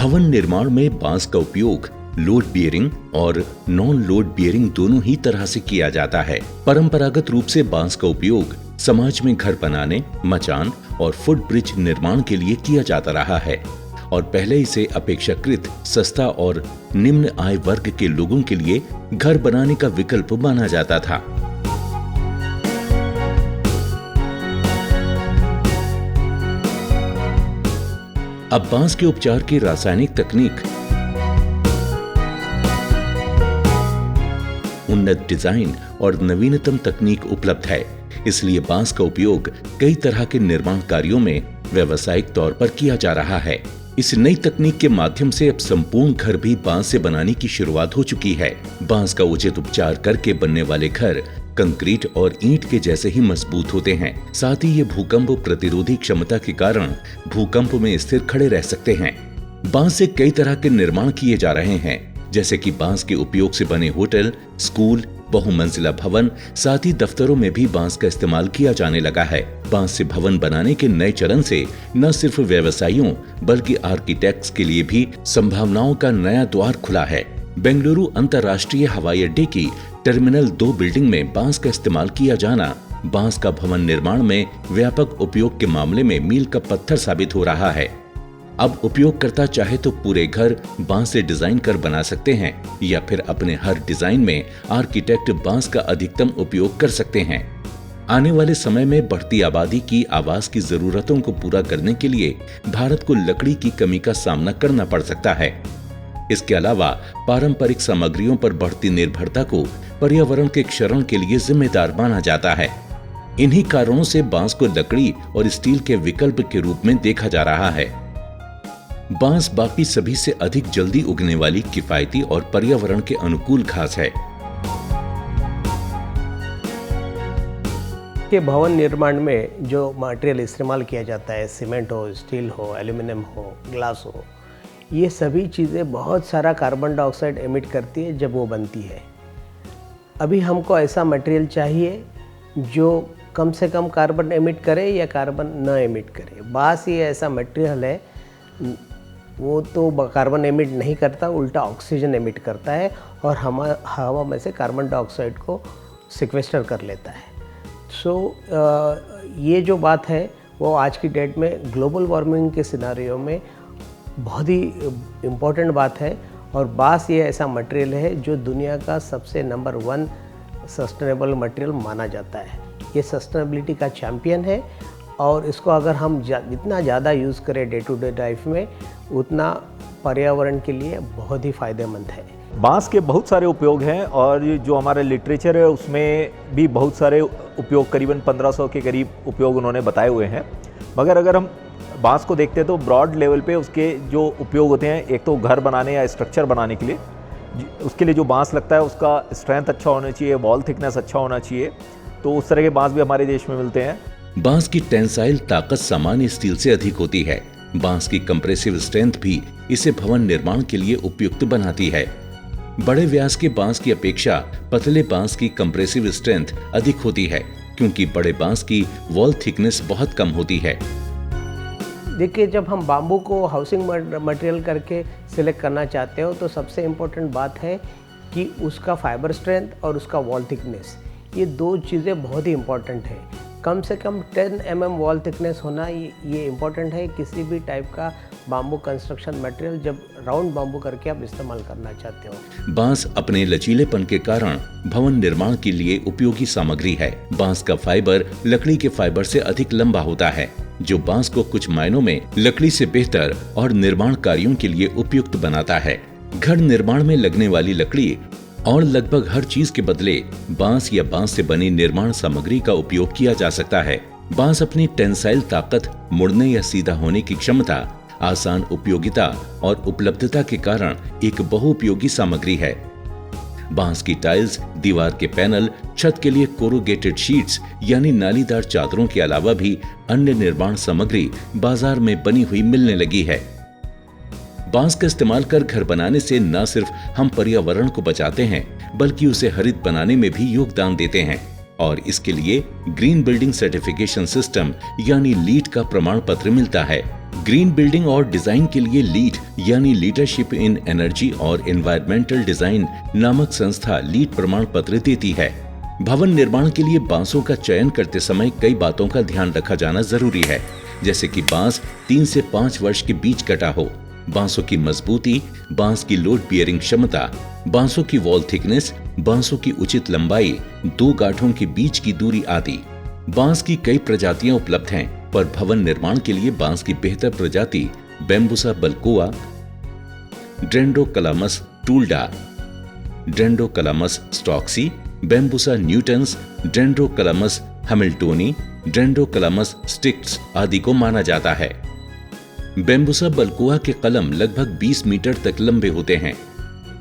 भवन निर्माण में बांस का उपयोग लोड बियरिंग और नॉन लोड बियरिंग दोनों ही तरह से किया जाता है। परंपरागत रूप से बांस का उपयोग समाज में घर बनाने, मचान और फुट ब्रिज निर्माण के लिए किया जाता रहा है और पहले इसे अपेक्षाकृत सस्ता और निम्न आय वर्ग के लोगों के लिए घर बनाने का विकल्प माना जाता था। अब बांस के उपचार की रासायनिक तकनीक, उन्नत डिजाइन और नवीनतम तकनीक उपलब्ध है, इसलिए बांस का उपयोग कई तरह के निर्माण कार्यों में व्यावसायिक तौर पर किया जा रहा है। इस नई तकनीक के माध्यम से अब संपूर्ण घर भी बांस से बनाने की शुरुआत हो चुकी है। बांस का उचित उपचार करके बनने वाले घर कंक्रीट और ईंट के जैसे ही मजबूत होते हैं। साथ ही ये भूकंप प्रतिरोधी क्षमता के कारण भूकंप में स्थिर खड़े रह सकते हैं। बांस से कई तरह के निर्माण किए जा रहे हैं, जैसे कि बांस के उपयोग से बने होटल, स्कूल, बहुमंजिला भवन, साथ ही दफ्तरों में भी बांस का इस्तेमाल किया जाने लगा है। बांस से भवन बनाने के नए चलन से न सिर्फ व्यवसायियों बल्कि आर्किटेक्ट्स के लिए भी संभावनाओं का नया द्वार खुला है। बेंगलुरु अंतर्राष्ट्रीय हवाई अड्डे की टर्मिनल 2 बिल्डिंग में बांस का इस्तेमाल किया जाना बांस का भवन निर्माण में व्यापक उपयोग के मामले में मील का पत्थर साबित हो रहा है। अब उपयोगकर्ता चाहे तो पूरे घर बांस से डिजाइन कर बना सकते हैं या फिर अपने हर डिजाइन में आर्किटेक्ट बांस का अधिकतम उपयोग कर सकते हैं। आने वाले समय में बढ़ती आबादी की आवास की जरूरतों को पूरा करने के लिए भारत को लकड़ी की कमी का सामना करना पड़ सकता है। इसके अलावा पारंपरिक सामग्रियों पर बढ़ती निर्भरता को पर्यावरण के क्षरण के लिए जिम्मेदार माना जाता है। इन्हीं कारणों से बांस को लकड़ी और स्टील के विकल्प के रूप में देखा जा रहा है। बांस बाकी सभी से अधिक जल्दी उगने वाली, किफायती और पर्यावरण के अनुकूल घास है। के भवन निर्माण में जो मटेरियल इस्तेमाल किया जाता है, सीमेंट हो, स्टील हो, एल्यूमिनियम हो, ग्लास हो, ये सभी चीज़ें बहुत सारा कार्बन डाइऑक्साइड एमिट करती है जब वो बनती है। अभी हमको ऐसा मटेरियल चाहिए जो कम से कम कार्बन एमिट करे या कार्बन न एमिट करे। बांस ये ऐसा मटेरियल है, वो तो कार्बन एमिट नहीं करता, उल्टा ऑक्सीजन एमिट करता है और हवा में से कार्बन डाइऑक्साइड को सिक्वेस्टर कर लेता है। ये जो बात है वो आज की डेट में ग्लोबल वार्मिंग के सिनारियो में बहुत ही इम्पोर्टेंट बात है। और बांस ये ऐसा मटेरियल है जो दुनिया का सबसे नंबर 1 सस्टेनेबल मटेरियल माना जाता है। ये सस्टेनेबिलिटी का चैम्पियन है और इसको अगर हम जितना ज़्यादा यूज़ करें डे टू डे लाइफ में, उतना पर्यावरण के लिए बहुत ही फ़ायदेमंद है। बांस के बहुत सारे उपयोग हैं और जो हमारा लिटरेचर है उसमें भी बहुत सारे उपयोग, करीबन 1500 के करीब उपयोग उन्होंने बताए हुए हैं। मगर अगर हम बांस को देखते हैं तो ब्रॉड लेवल पे उसके जो उपयोग होते हैं, एक तो घर बनाने या स्ट्रक्चर बनाने के लिए, उसके लिए जो बांस लगता है उसका स्ट्रेंथ अच्छा होना चाहिए, वॉल थिकनेस अच्छा होना चाहिए, तो उस तरह के बांस भी हमारे देश में मिलते हैं। बांस की टेंसाइल ताकत सामान्य स्टील से अधिक होती है। बांस की कंप्रेसिव स्ट्रेंथ भी इसे भवन निर्माण के लिए उपयुक्त बनाती है। बड़े व्यास के बांस की अपेक्षा पतले बांस की कंप्रेसिव स्ट्रेंथ अधिक होती है, क्योंकि बड़े बांस की वॉल थिकनेस बहुत कम होती है। देखिए, जब हम बाम्बू को हाउसिंग मटेरियल करके सिलेक्ट करना चाहते हो तो सबसे इम्पोर्टेंट बात है कि उसका फाइबर स्ट्रेंथ और उसका वॉल थिकनेस, ये 2 चीज़ें बहुत ही इम्पोर्टेंट है। कम से कम 10 mm वॉल थिकनेस होना ये इम्पोर्टेंट है किसी भी टाइप का बाम्बू कंस्ट्रक्शन मटेरियल जब राउंड बाम्बू करके आप इस्तेमाल करना चाहते हो। बांस अपने लचीलेपन के कारण भवन निर्माण के लिए उपयोगी सामग्री है। बांस का फाइबर लकड़ी के फाइबर से अधिक लंबा होता है, जो बांस को कुछ मायनों में लकड़ी से बेहतर और निर्माण कार्यों के लिए उपयुक्त बनाता है। घर निर्माण में लगने वाली लकड़ी और लगभग हर चीज के बदले बांस या बांस से बनी निर्माण सामग्री का उपयोग किया जा सकता है। बांस अपनी टेंसाइल ताकत, मुड़ने या सीधा होने की क्षमता, आसान उपयोगिता और उपलब्धता के कारण एक बहुउपयोगी सामग्री है। बांस की टाइल्स, दीवार के पैनल, छत के लिए कोरुगेटेड शीट्स यानी नालीदार चादरों के अलावा भी अन्य निर्माण सामग्री बाजार में बनी हुई मिलने लगी है। बांस का इस्तेमाल कर घर बनाने से न सिर्फ हम पर्यावरण को बचाते हैं, बल्कि उसे हरित बनाने में भी योगदान देते हैं और इसके लिए ग्रीन बिल्डिंग सर्टिफिकेशन सिस्टम यानी लीड का प्रमाण पत्र मिलता है। ग्रीन बिल्डिंग और डिजाइन के लिए लीड यानी लीडरशिप इन एनर्जी और एनवायरमेंटल डिजाइन नामक संस्था लीड प्रमाण पत्र देती है। भवन निर्माण के लिए बांसों का चयन करते समय कई बातों का ध्यान रखा जाना जरूरी है, जैसे कि बांस 3 से 5 वर्ष के बीच कटा हो, बांसों की मजबूती, बांस की लोड बियरिंग क्षमता, बांसों की वॉल थिकनेस, बांसों की उचित लंबाई, 2 गांठों के बीच की दूरी आदि। बांस की कई प्रजातियां उपलब्ध हैं, पर भवन निर्माण के लिए बांस की बेहतर प्रजाति बैम्बुसा बल्कोआ, डेंड्रोकलामस टूल्डा, डेंड्रोकलामस स्टॉक्सी, बैम्बुसा न्यूटन्स, डेंड्रोकलामस हैमिल्टोनी, डेंड्रोकलामस स्टिक्स आदि को माना जाता है। बैम्बुसा बल्कोआ के कलम लगभग 20 मीटर तक लंबे होते हैं।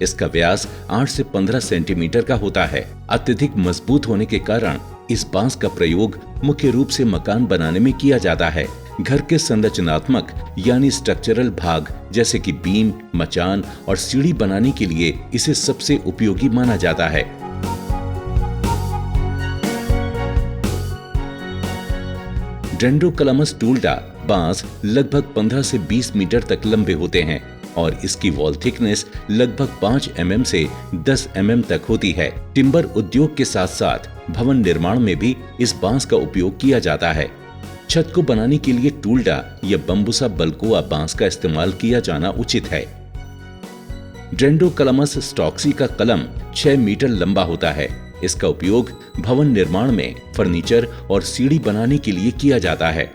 इसका व्यास 8 से 15 सेंटीमीटर का होता है। अत्यधिक मजबूत होने के कारण इस बांस का प्रयोग मुख्य रूप से मकान बनाने में किया जाता है। घर के संरचनात्मक यानी स्ट्रक्चरल भाग जैसे कि बीम, मचान और सीढ़ी बनाने के लिए इसे सबसे उपयोगी माना जाता है। डेंड्रोकलामस टूल्डा बांस लगभग 15 से 20 मीटर तक लंबे होते हैं और इसकी वॉल थिकनेस लगभग 5 mm से 10 mm तक होती है। टिम्बर उद्योग के साथ साथ भवन निर्माण में भी इस बांस का उपयोग किया जाता है। छत को बनाने के लिए टूल्डा या बम्बुसा बल्कोआ बांस का इस्तेमाल किया जाना उचित है। डेंड्रोकलामस स्टॉक्सी का कलम 6 मीटर लंबा होता है। इसका उपयोग भवन निर्माण में फर्नीचर और सीढ़ी बनाने के लिए किया जाता है।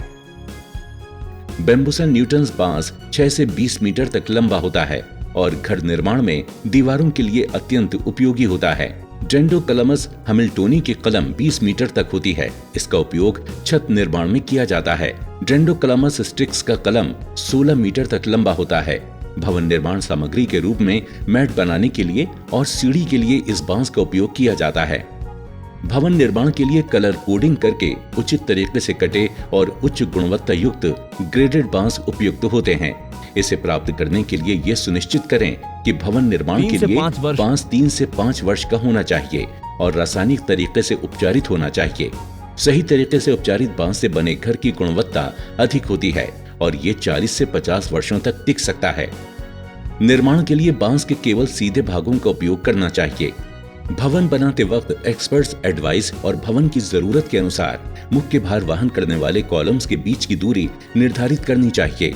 बैम्बुसा न्यूटन्स बांस 6 से 20 मीटर तक लंबा होता है और घर निर्माण में दीवारों के लिए अत्यंत उपयोगी होता है। डेंड्रोकलामस हैमिल्टोनी की कलम 20 मीटर तक होती है। इसका उपयोग छत निर्माण में किया जाता है। डेंड्रोकलामस स्टिक्स का कलम 16 मीटर तक लंबा होता है। भवन निर्माण सामग्री के रूप में मैट बनाने के लिए और सीढ़ी के लिए इस बांस का उपयोग किया जाता है। भवन निर्माण के लिए कलर कोडिंग करके उचित तरीके से कटे और उच्च गुणवत्ता युक्त ग्रेडेड बांस उपयुक्त होते हैं। इसे प्राप्त करने के लिए यह सुनिश्चित करें कि भवन निर्माण के लिए बांस 3 से 5 वर्ष का होना चाहिए और रासायनिक तरीके से उपचारित होना चाहिए। सही तरीके से उपचारित बांस से बने घर की गुणवत्ता अधिक होती है और ये 40 से 50 वर्षों तक टिक सकता है। निर्माण के लिए बांस के केवल सीधे भागों का उपयोग करना चाहिए। भवन बनाते वक्त एक्सपर्ट्स एडवाइस और भवन की जरूरत के अनुसार मुख्य भार वहन करने वाले कॉलम्स के बीच की दूरी निर्धारित करनी चाहिए।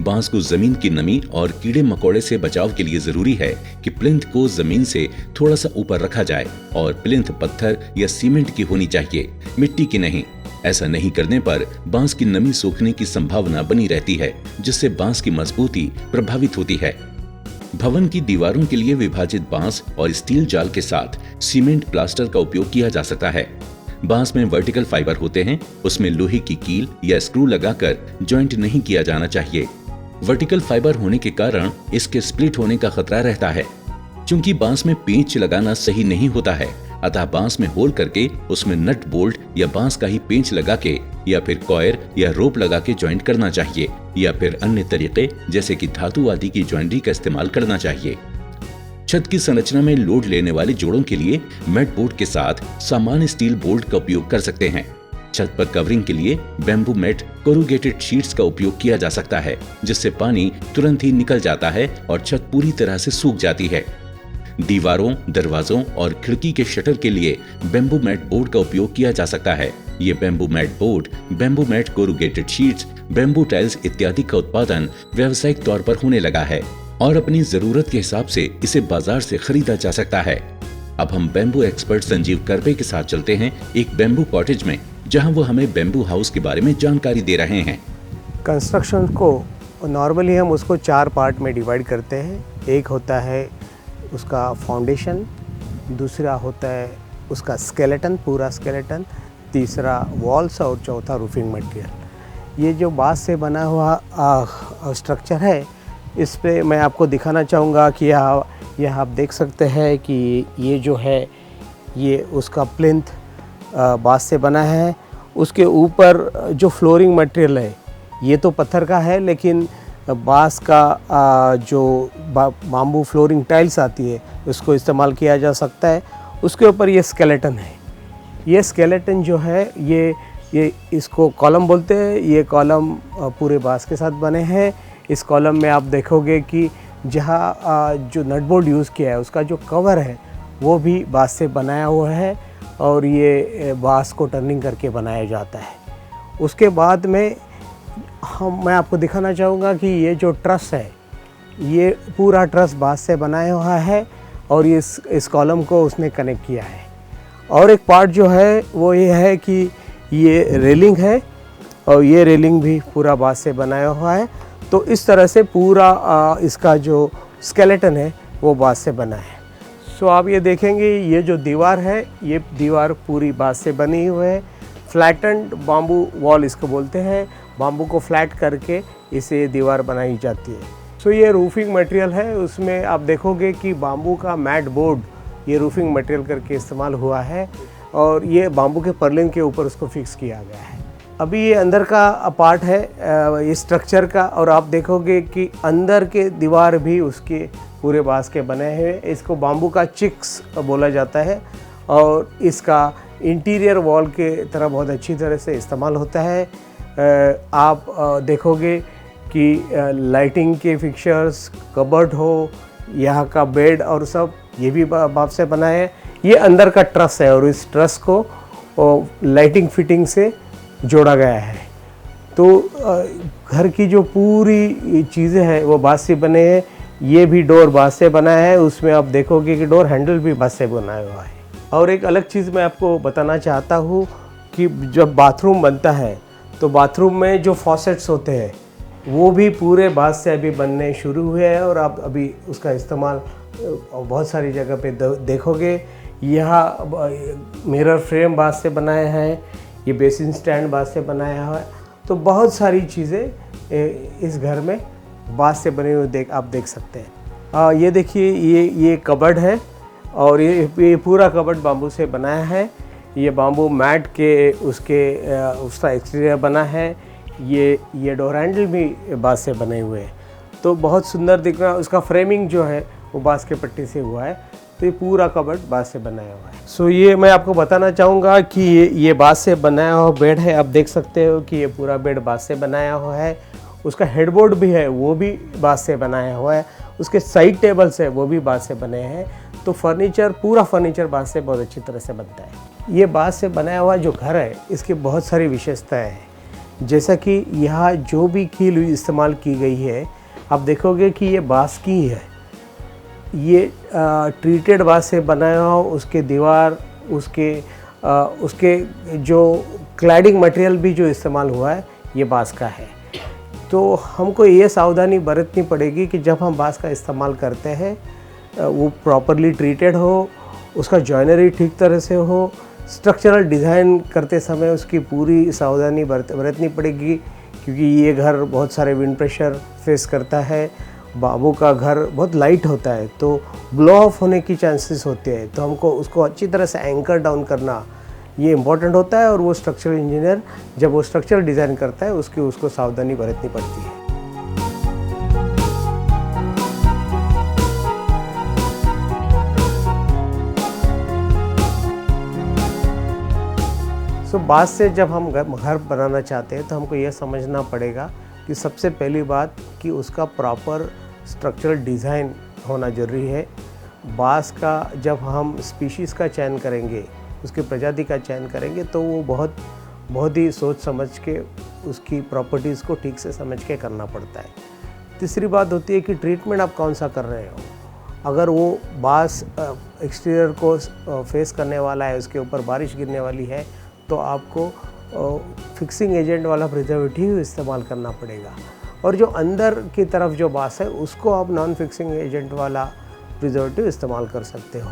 बांस को जमीन की नमी और कीड़े मकोड़े से बचाव के लिए जरूरी है कि प्लिंथ को जमीन से थोड़ा सा ऊपर रखा जाए और प्लिंथ पत्थर या सीमेंट की होनी चाहिए, मिट्टी की नहीं। ऐसा नहीं करने पर बांस की नमी सूखने की संभावना बनी रहती है, जिससे बांस की मजबूती प्रभावित होती है। भवन की दीवारों के लिए विभाजित बांस और स्टील जाल के साथ सीमेंट प्लास्टर का उपयोग किया जा सकता है। बांस में वर्टिकल फाइबर होते हैं, उसमें लोहे की कील या स्क्रू लगाकर जॉइंट नहीं किया जाना चाहिए। वर्टिकल फाइबर होने के कारण इसके स्प्लिट होने का खतरा रहता है। चूंकि बांस में पेंच लगाना सही नहीं होता है, अतः बांस में होल करके उसमें नट बोल्ट या बांस का ही पेंच लगा के या फिर कॉयर या रोप लगा के ज्वाइंट करना चाहिए या फिर अन्य तरीके जैसे कि धातु आदि की ज्वाइंटरी का इस्तेमाल करना चाहिए। छत की संरचना में लोड लेने वाले जोड़ों के लिए मैट बोर्ड के साथ सामान्य स्टील बोल्ट का उपयोग कर सकते हैं। छत पर कवरिंग के लिए बैम्बू मैट कोरुगेटेड शीट्स का उपयोग किया जा सकता है, जिससे पानी तुरंत ही निकल जाता है और छत पूरी तरह से सूख जाती है। दीवारों, दरवाजों और खिड़की के शटर के लिए बैम्बू मैट बोर्ड का उपयोग किया जा सकता है। ये bamboo mat board, bamboo mat corrugated sheets, bamboo tiles इत्यादि का उत्पादन व्यावसायिक तौर पर होने लगा है और अपनी जरूरत के हिसाब से इसे बाजार से खरीदा जा सकता है। अब हम बैम्बू एक्सपर्ट संजीव करबे के साथ चलते हैं एक बैम्बू कॉटेज में, जहां वो हमें बैम्बू हाउस के बारे में जानकारी दे रहे हैं। कंस्ट्रक्शन को नॉर्मली हम उसको 4 पार्ट में डिवाइड करते हैं। एक होता है उसका फाउंडेशन, दूसरा होता है उसका स्केलेटन, पूरा स्केलेटन, तीसरा वॉल्स और चौथा रूफिंग मटेरियल। ये जो बांस से बना हुआ स्ट्रक्चर है, इस पे मैं आपको दिखाना चाहूँगा कि यह आप देख सकते हैं कि ये जो है ये उसका प्लिंथ बांस से बना है। उसके ऊपर जो फ्लोरिंग मटेरियल है ये तो पत्थर का है, लेकिन बांस का जो बाम्बू फ्लोरिंग टाइल्स आती है उसको इस्तेमाल किया जा सकता है। उसके ऊपर ये स्केलेटन है। ये स्केलेटन जो है ये ये इसको कॉलम बोलते हैं। ये कॉलम पूरे बांस के साथ बने हैं। इस कॉलम में आप देखोगे कि जहाँ जो नट बोल्ट यूज़ किया है उसका जो कवर है वो भी बांस से बनाया हुआ है और ये बांस को टर्निंग करके बनाया जाता है। उसके बाद में मैं आपको दिखाना चाहूँगा कि ये जो ट्रस है ये पूरा ट्रस बांस से बनाया हुआ है और ये इस कॉलम को उसने कनेक्ट किया है। और एक पार्ट जो है वो ये है कि ये रेलिंग है और ये रेलिंग भी पूरा बांस से बनाया हुआ है। तो इस तरह से पूरा इसका जो स्केलेटन है वो बांस से बना है। सो आप ये देखेंगे ये जो दीवार है ये दीवार पूरी बांस से बनी हुई है। फ्लैटेंड बाम्बू वॉल इसको बोलते हैं। बाम्बू को फ्लैट करके इसे दीवार बनाई जाती है। सो ये रूफिंग मटेरियल है। उसमें आप देखोगे कि बाम्बू का मैट बोर्ड ये रूफिंग मटेरियल करके इस्तेमाल हुआ है और ये बाम्बू के पर्लिन के ऊपर उसको फिक्स किया गया है। अभी ये अंदर का पार्ट है ये स्ट्रक्चर का और आप देखोगे कि अंदर के दीवार भी उसके पूरे बांस के बने हैं। इसको बाम्बू का चिक्स बोला जाता है और इसका इंटीरियर वॉल के तरह बहुत अच्छी तरह से इस्तेमाल होता है। आप देखोगे कि लाइटिंग के फिक्चर्स, कबर्ड हो, यहाँ का बेड और सब ये भी बांस से बना है। ये अंदर का ट्रस है और इस ट्रस को लाइटिंग फिटिंग से जोड़ा गया है। तो घर की जो पूरी चीज़ें हैं वो बांस से बने हैं। ये भी डोर बांस से बना है। उसमें आप देखोगे कि डोर हैंडल भी बांस से बनाया हुआ है। और एक अलग चीज़ मैं आपको बताना चाहता हूँ कि जब बाथरूम बनता है तो बाथरूम में जो फॉसेट्स होते हैं वो भी पूरे बांस से अभी बनने शुरू हुए हैं और आप अभी उसका इस्तेमाल बहुत सारी जगह पे देखोगे। यहाँ मिरर फ्रेम बांस से बनाया है, ये बेसिन स्टैंड बांस से बनाया हुआ है। तो बहुत सारी चीज़ें इस घर में बांस से बने हुए आप देख सकते हैं। ये देखिए ये कबर्ड है और ये पूरा कबर्ड बाम्बू से बनाया है। ये बाम्बू मैट के उसका एक्सटीरियर बना है। ये डोर हैंडल भी बांस से बने हुए हैं। तो बहुत सुंदर दिख रहा है। उसका फ्रेमिंग जो है वो बांस के पट्टी से हुआ है। तो ये पूरा कबर्ड बांस से बनाया हुआ है। सो ये मैं आपको बताना चाहूँगा कि ये बांस से बनाया हुआ बेड है। आप देख सकते हो कि ये पूरा बेड बांस से बनाया हुआ है। उसका हेडबोर्ड भी है वो भी बांस से बनाया हुआ है। उसके साइड टेबल्स है वो भी बांस से बने हैं। तो पूरा फर्नीचर बांस से बहुत अच्छी तरह से बनता है। ये बांस से बनाया हुआ जो घर है इसकी बहुत सारी विशेषताएँ हैं। जैसा कि यहाँ जो भी कील इस्तेमाल की गई है आप देखोगे कि ये बांस की ही है। ये ट्रीटेड बांस से बनाया हुआ उसके दीवार उसके जो क्लैडिंग मटेरियल भी जो इस्तेमाल हुआ है ये बांस का है। तो हमको ये सावधानी बरतनी पड़ेगी कि जब हम बांस का इस्तेमाल करते हैं वो प्रॉपरली ट्रीटेड हो, उसका जॉइनरी ठीक तरह से हो। स्ट्रक्चरल डिज़ाइन करते समय उसकी पूरी सावधानी बरतनी पड़ेगी क्योंकि ये घर बहुत सारे विंड प्रेशर फेस करता है। बाम्बू का घर बहुत लाइट होता है तो ब्लो ऑफ होने की चांसेस होते हैं। तो हमको उसको अच्छी तरह से एंकर डाउन करना ये इम्पोर्टेंट होता है और वो स्ट्रक्चरल इंजीनियर जब वो स्ट्रक्चरल डिज़ाइन करता है उसको सावधानी बरतनी पड़ती है। तो बांस से जब हम घर बनाना चाहते हैं तो हमको यह समझना पड़ेगा कि सबसे पहली बात कि उसका प्रॉपर स्ट्रक्चरल डिज़ाइन होना ज़रूरी है। बांस का जब हम स्पीशीज़ का चयन करेंगे, उसकी प्रजाति का चयन करेंगे तो वो बहुत ही सोच समझ के उसकी प्रॉपर्टीज़ को ठीक से समझ के करना पड़ता है। तीसरी बात होती है कि ट्रीटमेंट आप कौन सा कर रहे हो। अगर वो बांस एक्सटीरियर को फेस करने वाला है, उसके ऊपर बारिश गिरने वाली है तो आपको फिक्सिंग एजेंट वाला प्रिजर्वेटिव इस्तेमाल करना पड़ेगा। और जो अंदर की तरफ जो बांस है उसको आप नॉन फिक्सिंग एजेंट वाला प्रिजर्वेटिव इस्तेमाल कर सकते हो।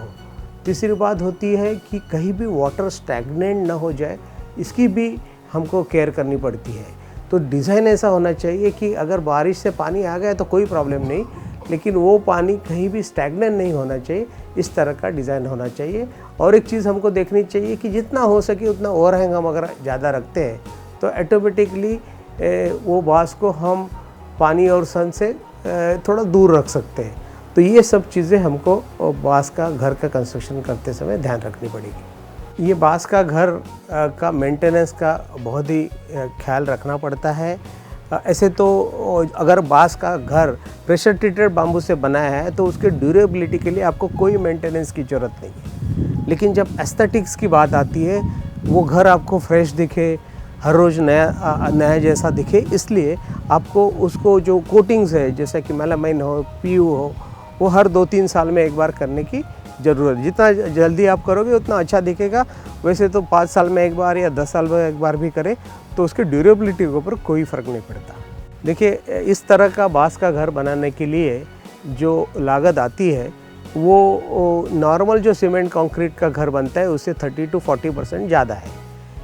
तीसरी बात होती है कि कहीं भी वाटर स्टैग्नेंट ना हो जाए, इसकी भी हमको केयर करनी पड़ती है। तो डिज़ाइन ऐसा होना चाहिए कि अगर बारिश से पानी आ गया तो कोई प्रॉब्लम नहीं, लेकिन वो पानी कहीं भी स्टैग्नेंट नहीं होना चाहिए। इस तरह का डिज़ाइन होना चाहिए। और एक चीज़ हमको देखनी चाहिए कि जितना हो सके उतना ओवरहैंग हम अगर ज़्यादा रखते हैं तो ऑटोमेटिकली वो बांस को हम पानी और सन से थोड़ा दूर रख सकते हैं। तो ये सब चीज़ें हमको बांस का घर का कंस्ट्रक्शन करते समय ध्यान रखनी पड़ेगी। ये बांस का घर का मेंटेनेंस का बहुत ही ख्याल रखना पड़ता है। ऐसे तो अगर बांस का घर प्रेशर ट्रीटेड बाम्बू से बनाया है तो उसके ड्यूरेबिलिटी के लिए आपको कोई मेंटेनेंस की ज़रूरत नहीं है। लेकिन जब एस्थेटिक्स की बात आती है, वो घर आपको फ्रेश दिखे, हर रोज़ नया जैसा दिखे, इसलिए आपको उसको जो कोटिंग्स है जैसे कि मेलामाइन हो, पीयू हो, वो हर 2-3 साल में एक बार करने की ज़रूरत। जितना जल्दी आप करोगे उतना अच्छा दिखेगा। वैसे तो 5 साल में एक बार या 10 साल में एक बार भी करें तो उसके ड्यूरेबिलिटी के ऊपर कोई फ़र्क नहीं पड़ता। देखिए, इस तरह का बांस का घर बनाने के लिए जो लागत आती है वो नॉर्मल जो सीमेंट कंक्रीट का घर बनता है उससे 30 to 40% ज़्यादा है।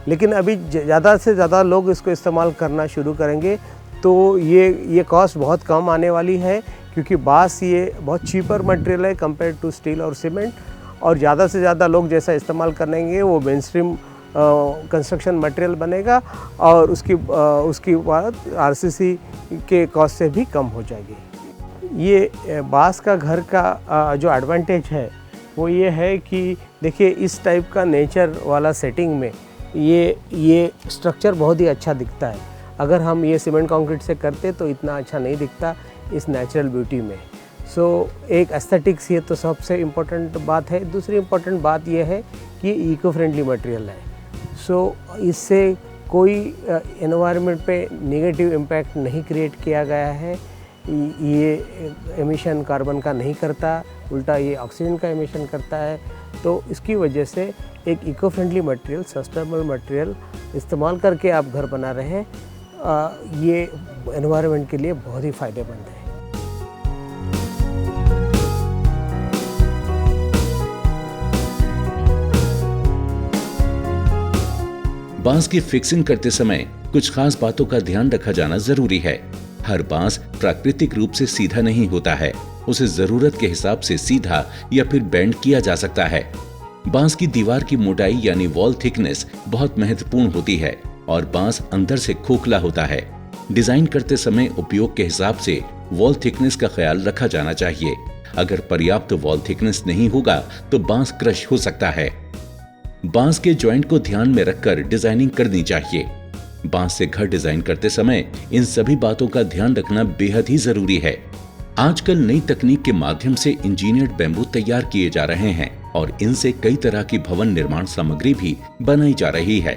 लेकिन अभी ज़्यादा से ज़्यादा लोग इसको इस्तेमाल करना शुरू करेंगे तो ये कॉस्ट बहुत कम आने वाली है, क्योंकि बांस ये बहुत चीपर मटेरियल है कंपेयर टू स्टील और सीमेंट। और ज़्यादा से ज़्यादा लोग जैसा इस्तेमाल करेंगे वो मेनस्ट्रीम कंस्ट्रक्शन मटेरियल बनेगा और उसकी बात आरसीसी के कॉस्ट से भी कम हो जाएगी। ये बांस का घर का जो एडवांटेज है वो ये है कि देखिए, इस टाइप का नेचर वाला सेटिंग में ये स्ट्रक्चर बहुत ही अच्छा दिखता है। अगर हम ये सीमेंट कंक्रीट से करते तो इतना अच्छा नहीं दिखता इस नेचुरल ब्यूटी में। एक एस्थेटिक्स ये तो सबसे इम्पोर्टेंट बात है। दूसरी इम्पोर्टेंट बात ये है कि ये इको फ्रेंडली मटेरियल है। इससे कोई एनवायरनमेंट पे नेगेटिव इम्पैक्ट नहीं क्रिएट किया गया है। ये एमिशन कार्बन का नहीं करता, उल्टा ये ऑक्सीजन का एमिशन करता है। तो इसकी वजह से एक eco friendly material, sustainable material इस्तेमाल करके आप घर बना रहे हैं, ये एनवायरनमेंट के लिए बहुत ही फ़ायदेमंद है। बांस की फिक्सिंग करते समय कुछ खास बातों का ध्यान रखा जाना जरूरी है। हर बांस प्राकृतिक रूप से सीधा नहीं होता है, उसे जरूरत के हिसाब से सीधा या फिर बेंड किया जा सकता है। बांस की दीवार की मोटाई यानी वॉल थिकनेस बहुत महत्वपूर्ण होती है और बांस अंदर से खोखला होता है। डिजाइन करते समय उपयोग के हिसाब से वॉल थिकनेस का ख्याल रखा जाना चाहिए। अगर पर्याप्त वॉल थिकनेस नहीं होगा तो बांस क्रश हो सकता है। बांस के जॉइंट को ध्यान में रखकर डिजाइनिंग करनी चाहिए। बांस से घर डिजाइन करते समय इन सभी बातों का ध्यान रखना बेहद ही जरूरी है। आजकल नई तकनीक के माध्यम से इंजीनियर्ड बैम्बू तैयार किए जा रहे हैं और इनसे कई तरह की भवन निर्माण सामग्री भी बनाई जा रही है।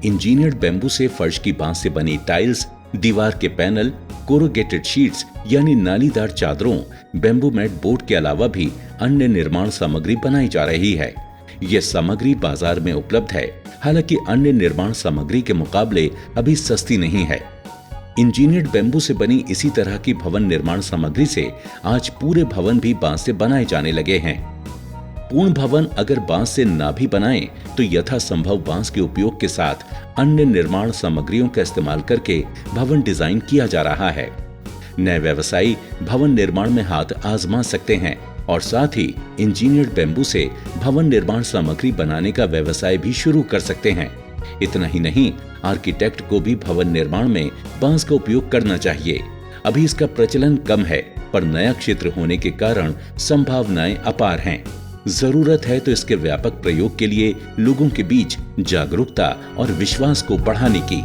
इंजीनियर्ड बैम्बू से फर्श की बांस से बनी टाइल्स, दीवार के पैनल, कोरुगेटेड शीट्स यानी नालीदार चादरों, बैम्बू मैट बोर्ड के अलावा भी अन्य निर्माण सामग्री बनाई जा रही है। यह सामग्री बाजार में उपलब्ध है, हालांकि अन्य निर्माण सामग्री के मुकाबले अभी सस्ती नहीं है। इंजीनियर्ड बैम्बू से बनी इसी तरह की भवन निर्माण सामग्री से आज पूरे भवन भी बांस से बनाए जाने लगे हैं। पूर्ण भवन अगर बांस से ना भी बनाएं तो यथासंभव बांस के उपयोग के साथ अन्य निर्माण सामग्रियों का इस्तेमाल करके भवन डिजाइन किया जा रहा है। नए व्यवसायी भवन निर्माण में हाथ आजमा सकते हैं और साथ ही इंजीनियर्ड बैम्बू से भवन निर्माण सामग्री बनाने का व्यवसाय भी शुरू कर सकते हैं। इतना ही नहीं, आर्किटेक्ट को भी भवन निर्माण में बांस का उपयोग करना चाहिए। अभी इसका प्रचलन कम है, पर नया क्षेत्र होने के कारण संभावनाएं अपार हैं। जरूरत है तो इसके व्यापक प्रयोग के लिए लोगों के बीच जागरूकता और विश्वास को बढ़ाने की।